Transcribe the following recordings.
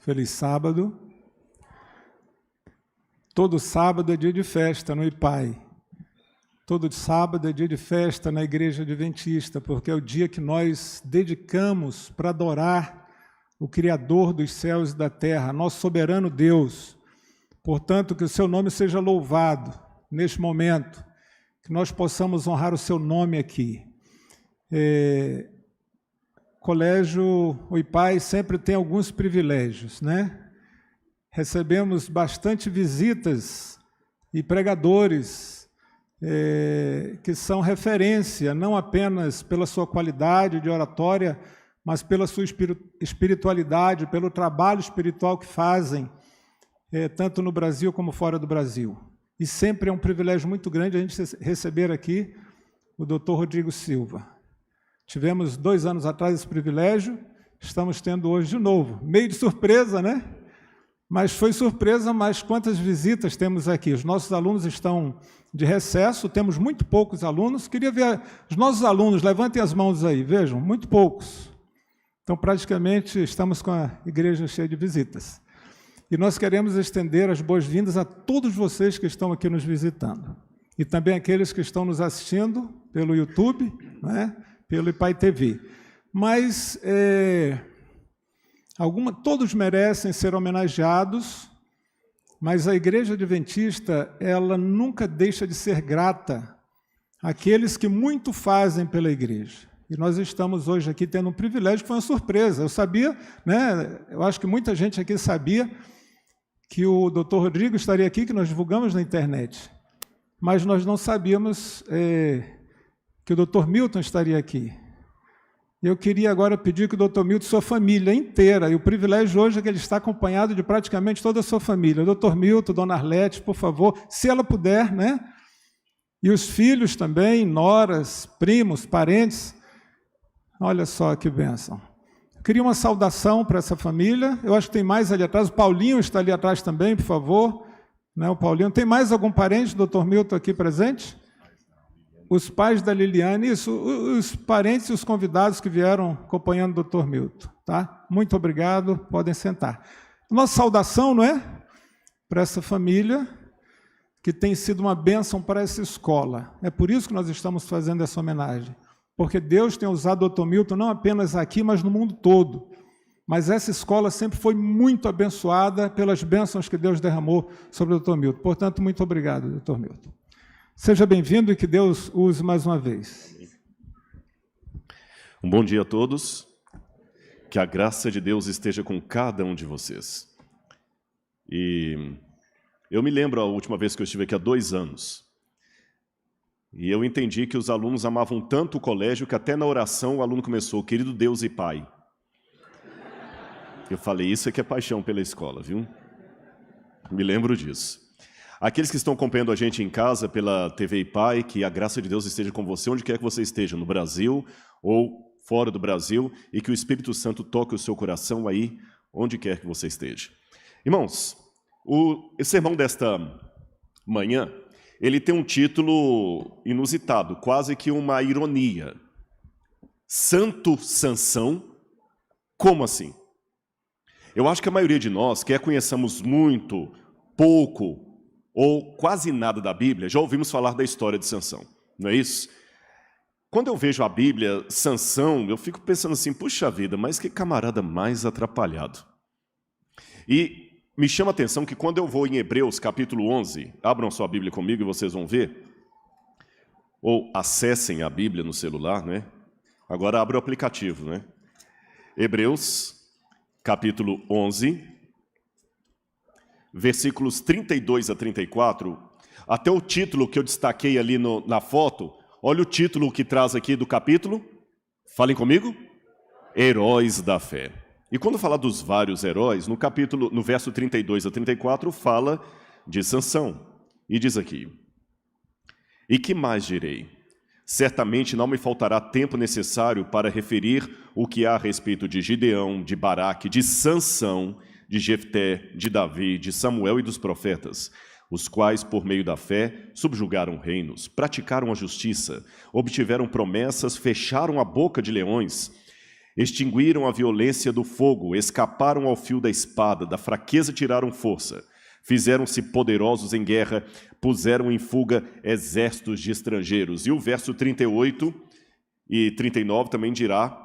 Feliz sábado. Todo sábado é dia de festa no IPAI. Todo sábado é dia de festa na Igreja Adventista, porque é o dia que nós dedicamos para adorar o Criador dos céus e da terra, nosso soberano Deus. Portanto, que o seu nome seja louvado neste momento, que nós possamos honrar o seu nome aqui. Colégio IPAI sempre tem alguns privilégios, né? Recebemos bastante visitas e pregadores que são referência, não apenas pela sua qualidade de oratória, mas pela sua espiritualidade, pelo trabalho espiritual que fazem, tanto no Brasil como fora do Brasil. E sempre é um privilégio muito grande a gente receber aqui o Dr. Rodrigo Silva. Tivemos 2 anos atrás esse privilégio, estamos tendo hoje de novo. Meio de surpresa, né? Mas foi surpresa, mas quantas visitas temos aqui? Os nossos alunos estão de recesso, temos muito poucos alunos. Queria ver os nossos alunos, levantem as mãos aí, vejam, muito poucos. Então, praticamente, estamos com a igreja cheia de visitas. E nós queremos estender as boas-vindas a todos vocês que estão aqui nos visitando. E também aqueles que estão nos assistindo pelo YouTube, né, pelo IPAI TV. Mas todos merecem ser homenageados, mas a Igreja Adventista, ela nunca deixa de ser grata àqueles que muito fazem pela igreja. E nós estamos hoje aqui tendo um privilégio que foi uma surpresa. Eu sabia, né, eu acho que muita gente aqui sabia que o Dr. Rodrigo estaria aqui, que nós divulgamos na internet. Mas nós não sabíamos que o Dr. Milton estaria aqui. Eu queria agora pedir que o Dr. Milton, sua família inteira, e o privilégio hoje é que ele está acompanhado de praticamente toda a sua família. Dr. Milton, Dona Arlete, por favor, se ela puder, né? E os filhos também, noras, primos, parentes. Olha só que bênção. Eu queria uma saudação para essa família. Eu acho que tem mais ali atrás. O Paulinho está ali atrás também, por favor. Né, o Paulinho. Tem mais algum parente do Dr. Milton aqui presente? Os pais da Liliane, isso, os parentes e os convidados que vieram acompanhando o Dr. Milton. Tá? Muito obrigado, podem sentar. Nossa saudação, não é? Para essa família, que tem sido uma bênção para essa escola. É por isso que nós estamos fazendo essa homenagem. Porque Deus tem usado o Dr. Milton não apenas aqui, mas no mundo todo. Mas essa escola sempre foi muito abençoada pelas bênçãos que Deus derramou sobre o Dr. Milton. Portanto, muito obrigado, Dr. Milton. Seja bem-vindo e que Deus use mais uma vez. Um bom dia a todos. Que a graça de Deus esteja com cada um de vocês. E eu me lembro a última vez que eu estive aqui há 2 anos. E eu entendi que os alunos amavam tanto o colégio que até na oração o aluno começou, querido Deus e Pai. Eu falei, isso é que é paixão pela escola, viu? Me lembro disso. Aqueles que estão acompanhando a gente em casa pela TV IPAI, que a graça de Deus esteja com você, onde quer que você esteja, no Brasil ou fora do Brasil, e que o Espírito Santo toque o seu coração aí, onde quer que você esteja. Irmãos, esse sermão desta manhã, ele tem um título inusitado, quase que uma ironia. Santo Sansão, como assim? Eu acho que a maioria de nós, quer conheçamos muito, pouco ou quase nada da Bíblia, já ouvimos falar da história de Sansão, não é isso? Quando eu vejo a Bíblia, Sansão, eu fico pensando assim, puxa vida, mas que camarada mais atrapalhado. E me chama a atenção que quando eu vou em Hebreus capítulo 11, abram sua Bíblia comigo e vocês vão ver, ou acessem a Bíblia no celular, né? Agora abre o aplicativo, né? Hebreus capítulo 11, versículos 32 a 34, até o título que eu destaquei ali na foto, olha o título que traz aqui do capítulo, falem comigo, Heróis da Fé. E quando falar dos vários heróis, no verso 32 a 34, fala de Sansão, e diz aqui, e que mais direi? Certamente não me faltará tempo necessário para referir o que há a respeito de Gideão, de Baraque, de Sansão, de Jefté, de Davi, de Samuel e dos profetas, os quais, por meio da fé, subjugaram reinos, praticaram a justiça, obtiveram promessas, fecharam a boca de leões, Extinguiram a violência do fogo, escaparam ao fio da espada, da fraqueza tiraram força. Fizeram-se poderosos em guerra, puseram em fuga exércitos de estrangeiros. E o verso 38 e 39 também dirá: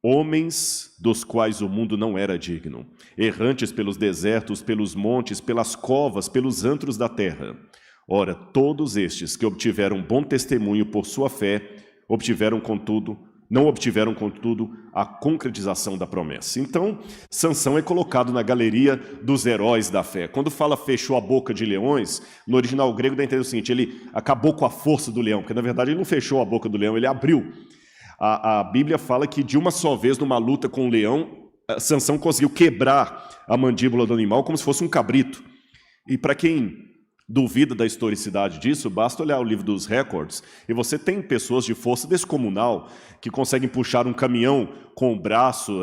homens dos quais o mundo não era digno, errantes pelos desertos, pelos montes, pelas covas, pelos antros da terra. Ora, todos estes que obtiveram bom testemunho por sua fé, não obtiveram, contudo, a concretização da promessa. Então, Sansão é colocado na galeria dos heróis da fé. Quando fala fechou a boca de leões, no original grego dá a entender o seguinte: ele acabou com a força do leão, porque na verdade ele não fechou a boca do leão, ele abriu. A Bíblia fala que de uma só vez, numa luta com o leão, Sansão conseguiu quebrar a mandíbula do animal como se fosse um cabrito. E para quem duvida da historicidade disso, basta olhar o livro dos recordes, e você tem pessoas de força descomunal que conseguem puxar um caminhão com o braço,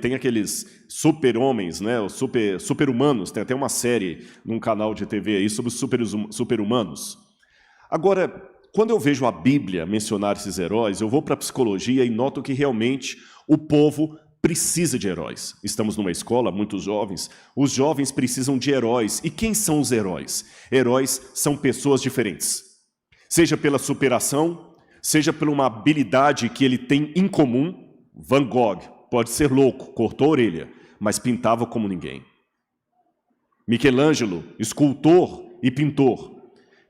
tem aqueles super-homens, né, os super-humanos, tem até uma série num canal de TV aí sobre os super-humanos. Agora, quando eu vejo a Bíblia mencionar esses heróis, eu vou para a psicologia e noto que realmente o povo precisa de heróis. Estamos numa escola, muitos jovens. Os jovens precisam de heróis. E quem são os heróis? Heróis são pessoas diferentes. Seja pela superação, seja por uma habilidade que ele tem em comum. Van Gogh pode ser louco, cortou a orelha, mas pintava como ninguém. Michelangelo, escultor e pintor.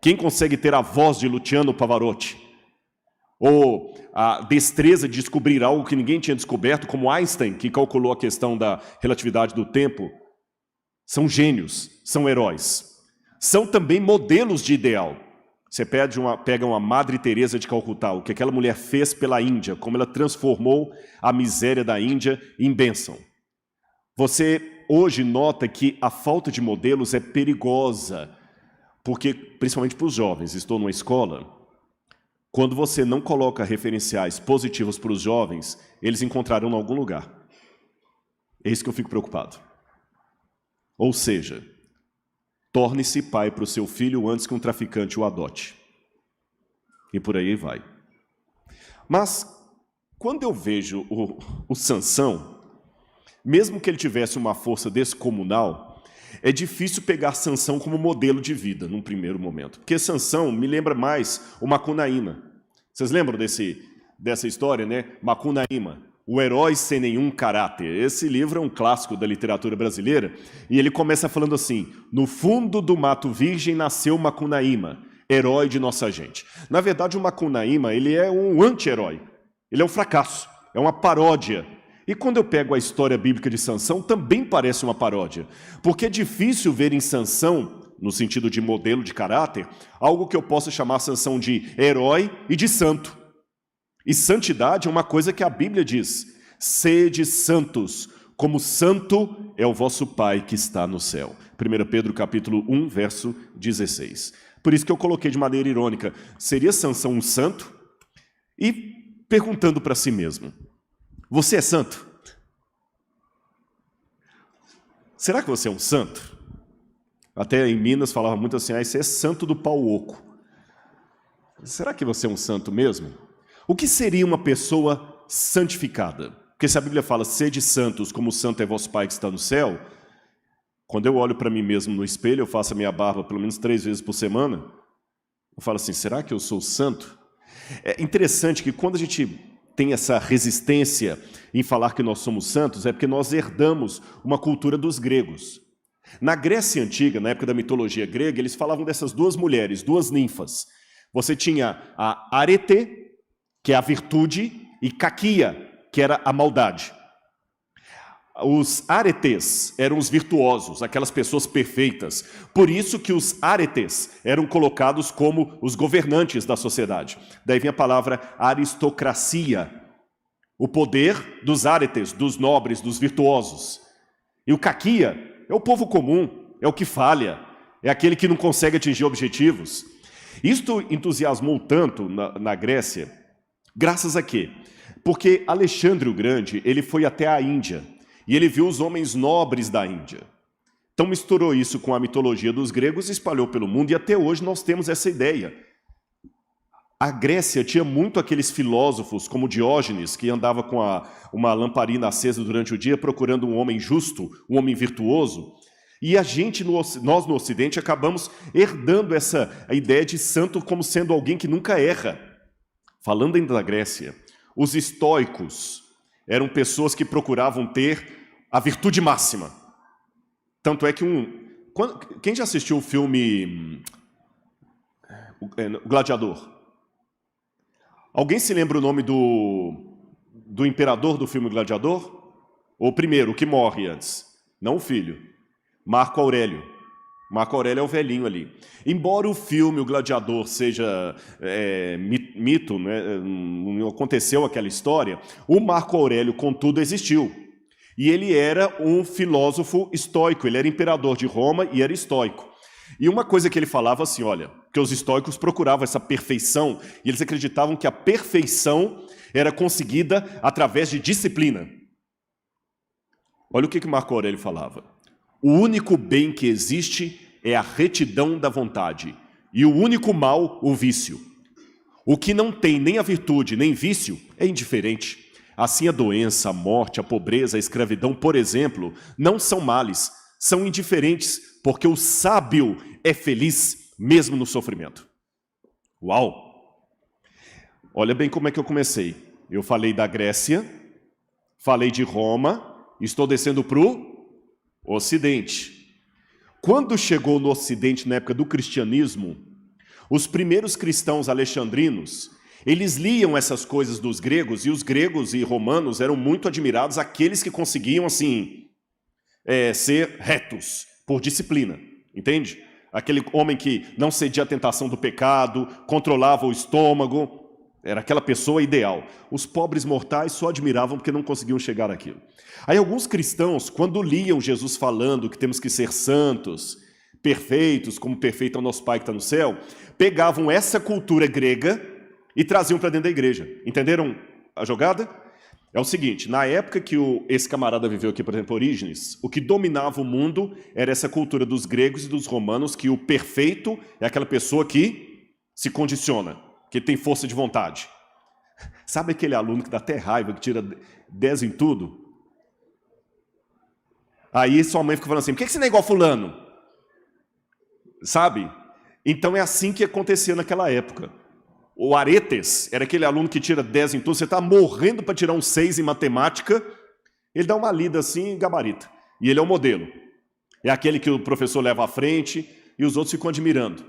Quem consegue ter a voz de Luciano Pavarotti? Ou a destreza de descobrir algo que ninguém tinha descoberto, como Einstein, que calculou a questão da relatividade do tempo? São gênios, são heróis. São também modelos de ideal. Você pega uma Madre Teresa de Calcutá, o que aquela mulher fez pela Índia, como ela transformou a miséria da Índia em bênção. Você hoje nota que a falta de modelos é perigosa, porque, principalmente para os jovens, estou numa escola, quando você não coloca referenciais positivos para os jovens, eles encontrarão em algum lugar. É isso que eu fico preocupado. Ou seja, torne-se pai para o seu filho antes que um traficante o adote. E por aí vai. Mas, quando eu vejo o Sansão, mesmo que ele tivesse uma força descomunal, é difícil pegar Sansão como modelo de vida, num primeiro momento. Porque Sansão me lembra mais o Macunaíma. Vocês lembram dessa história, né? Macunaíma, o herói sem nenhum caráter. Esse livro é um clássico da literatura brasileira. E ele começa falando assim: no fundo do mato virgem nasceu Macunaíma, herói de nossa gente. Na verdade, o Macunaíma, ele é um anti-herói. Ele é um fracasso, é uma paródia. E quando eu pego a história bíblica de Sansão, também parece uma paródia. Porque é difícil ver em Sansão, no sentido de modelo de caráter, algo que eu possa chamar Sansão de herói e de santo. E santidade é uma coisa que a Bíblia diz: sede santos, como santo é o vosso Pai que está no céu. 1 Pedro capítulo 1, verso 16. Por isso que eu coloquei de maneira irônica: seria Sansão um santo? E perguntando para si mesmo: você é santo? Será que você é um santo? Até em Minas falava muito assim: você é santo do pau oco. Será que você é um santo mesmo? O que seria uma pessoa santificada? Porque se a Bíblia fala: sede santos, como o santo é vosso Pai que está no céu, quando eu olho para mim mesmo no espelho, eu faço a minha barba pelo menos 3 vezes por semana, eu falo assim: será que eu sou santo? É interessante que quando a gente tem essa resistência em falar que nós somos santos, é porque nós herdamos uma cultura dos gregos. Na Grécia Antiga, na época da mitologia grega, eles falavam dessas 2 mulheres, 2 ninfas. Você tinha a Arete, que é a virtude, e Caquia, que era a maldade. Os aretes eram os virtuosos, aquelas pessoas perfeitas. Por isso que os aretes eram colocados como os governantes da sociedade. Daí vem a palavra aristocracia. O poder dos aretes, dos nobres, dos virtuosos. E o caquia é o povo comum, é o que falha, é aquele que não consegue atingir objetivos. Isto entusiasmou tanto na Grécia, graças a quê? Porque Alexandre o Grande, ele foi até a Índia. E ele viu os homens nobres da Índia. Então misturou isso com a mitologia dos gregos e espalhou pelo mundo, e até hoje nós temos essa ideia. A Grécia tinha muito aqueles filósofos, como Diógenes, que andava com uma lamparina acesa durante o dia, procurando um homem justo, um homem virtuoso. E nós no Ocidente, acabamos herdando a ideia de santo como sendo alguém que nunca erra. Falando ainda da Grécia, os estoicos eram pessoas que procuravam ter a virtude máxima. Tanto é que quem já assistiu o filme O Gladiador? Alguém se lembra o nome do imperador do filme Gladiador? O primeiro, o que morre antes. Não o filho. Marco Aurélio. Marco Aurélio é o velhinho ali. Embora o filme O Gladiador seja mito, né, não aconteceu aquela história, o Marco Aurélio, contudo, existiu. E ele era um filósofo estoico, ele era imperador de Roma e era estoico. E uma coisa que ele falava assim, olha, que os estoicos procuravam essa perfeição, e eles acreditavam que a perfeição era conseguida através de disciplina. Olha o que Marco Aurélio falava. O único bem que existe é a retidão da vontade, e o único mal, o vício. O que não tem nem a virtude nem vício é indiferente. Assim a doença, a morte, a pobreza, a escravidão, por exemplo, não são males, são indiferentes, porque o sábio é feliz mesmo no sofrimento. Uau! Olha bem como é que eu comecei. Eu falei da Grécia, falei de Roma, estou descendo para o Ocidente. Quando chegou no Ocidente, na época do cristianismo, os primeiros cristãos alexandrinos, eles liam essas coisas dos gregos, e os gregos e romanos eram muito admirados aqueles que conseguiam, assim, ser retos, por disciplina, entende? Aquele homem que não cedia à tentação do pecado, controlava o estômago, era aquela pessoa ideal. Os pobres mortais só admiravam porque não conseguiam chegar àquilo. Aí alguns cristãos, quando liam Jesus falando que temos que ser santos, perfeitos, como perfeito é o nosso Pai que está no céu, pegavam essa cultura grega e traziam para dentro da igreja. Entenderam a jogada? É o seguinte, na época que esse camarada viveu aqui, por exemplo, Orígenes, o que dominava o mundo era essa cultura dos gregos e dos romanos, que o perfeito é aquela pessoa que se condiciona, que tem força de vontade. Sabe aquele aluno que dá até raiva, que tira 10 em tudo? Aí sua mãe fica falando assim, por que você não é igual fulano? Sabe? Então é assim que acontecia naquela época. O Aretes era aquele aluno que tira 10 em tudo, você está morrendo para tirar um 6 em matemática, ele dá uma lida assim e gabarita. E ele é o modelo. É aquele que o professor leva à frente e os outros ficam admirando.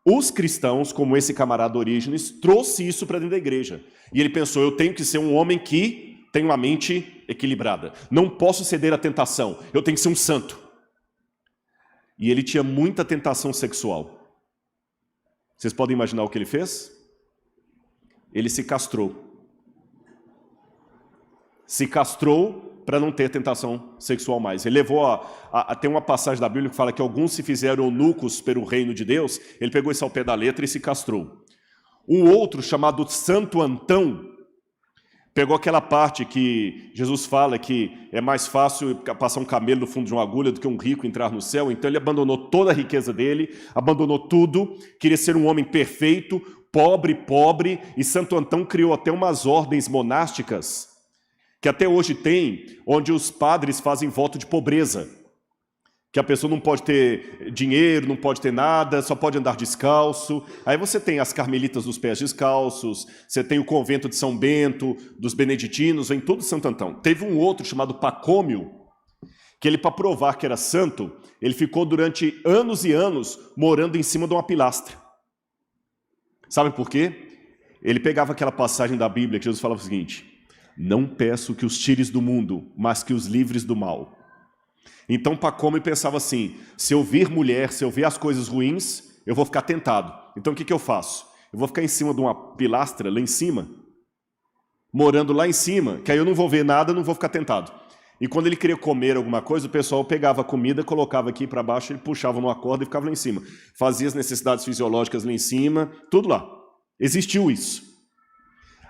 Os cristãos, como esse camarada Orígenes, trouxe isso para dentro da igreja. E ele pensou, eu tenho que ser um homem que tem uma mente equilibrada. Não posso ceder à tentação, eu tenho que ser um santo. E ele tinha muita tentação sexual. Vocês podem imaginar o que ele fez? Ele se castrou. Se castrou para não ter tentação sexual mais. Ele levou tem uma passagem da Bíblia que fala que alguns se fizeram eunucos pelo reino de Deus. Ele pegou isso ao pé da letra e se castrou. Um outro, chamado Santo Antão, pegou aquela parte que Jesus fala que é mais fácil passar um camelo no fundo de uma agulha do que um rico entrar no céu. Então ele abandonou toda a riqueza dele, abandonou tudo, queria ser um homem perfeito, pobre, e Santo Antão criou até umas ordens monásticas, que até hoje tem, onde os padres fazem voto de pobreza, que a pessoa não pode ter dinheiro, não pode ter nada, só pode andar descalço. Aí você tem as carmelitas dos pés descalços, você tem o convento de São Bento, dos beneditinos, vem todo Santo Antão. Teve um outro chamado Pacômio, que ele, para provar que era santo, ele ficou durante anos e anos morando em cima de uma pilastra. Sabe por quê? Ele pegava aquela passagem da Bíblia que Jesus falava o seguinte, não peço que os tires do mundo, mas que os livres do mal. Então Pacômio pensava assim, se eu vir mulher, se eu ver as coisas ruins, eu vou ficar tentado. Então o que eu faço? Eu vou ficar em cima de uma pilastra, lá em cima, morando lá em cima, que aí eu não vou ver nada, não vou ficar tentado. E quando ele queria comer alguma coisa, o pessoal pegava a comida, colocava aqui para baixo, ele puxava numa corda e ficava lá em cima. Fazia as necessidades fisiológicas lá em cima, tudo lá. Existiu isso.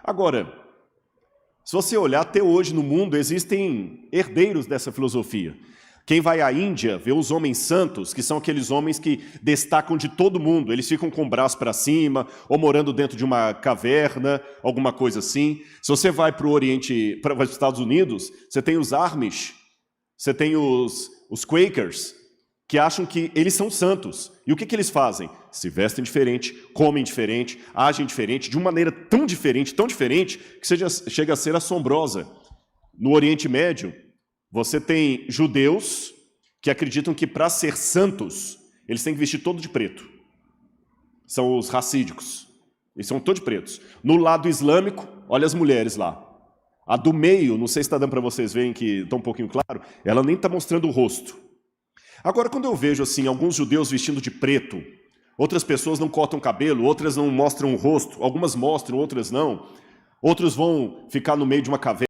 Agora, se você olhar, até hoje no mundo existem herdeiros dessa filosofia. Quem vai à Índia vê os homens santos, que são aqueles homens que destacam de todo mundo. Eles ficam com o braço para cima, ou morando dentro de uma caverna, alguma coisa assim. Se você vai para o Oriente, para os Estados Unidos, você tem os Amish, você tem os Quakers, que acham que eles são santos. E o que eles fazem? Se vestem diferente, comem diferente, agem diferente, de uma maneira tão diferente, que chega a ser assombrosa. No Oriente Médio, você tem judeus que acreditam que para ser santos, eles têm que vestir todo de preto. São os racídicos. Eles são todos pretos. No lado islâmico, olha as mulheres lá. A do meio, não sei se está dando para vocês verem que está um pouquinho claro, ela nem está mostrando o rosto. Agora, quando eu vejo assim alguns judeus vestindo de preto, outras pessoas não cortam o cabelo, outras não mostram o rosto, algumas mostram, outras não. Outros vão ficar no meio de uma caverna.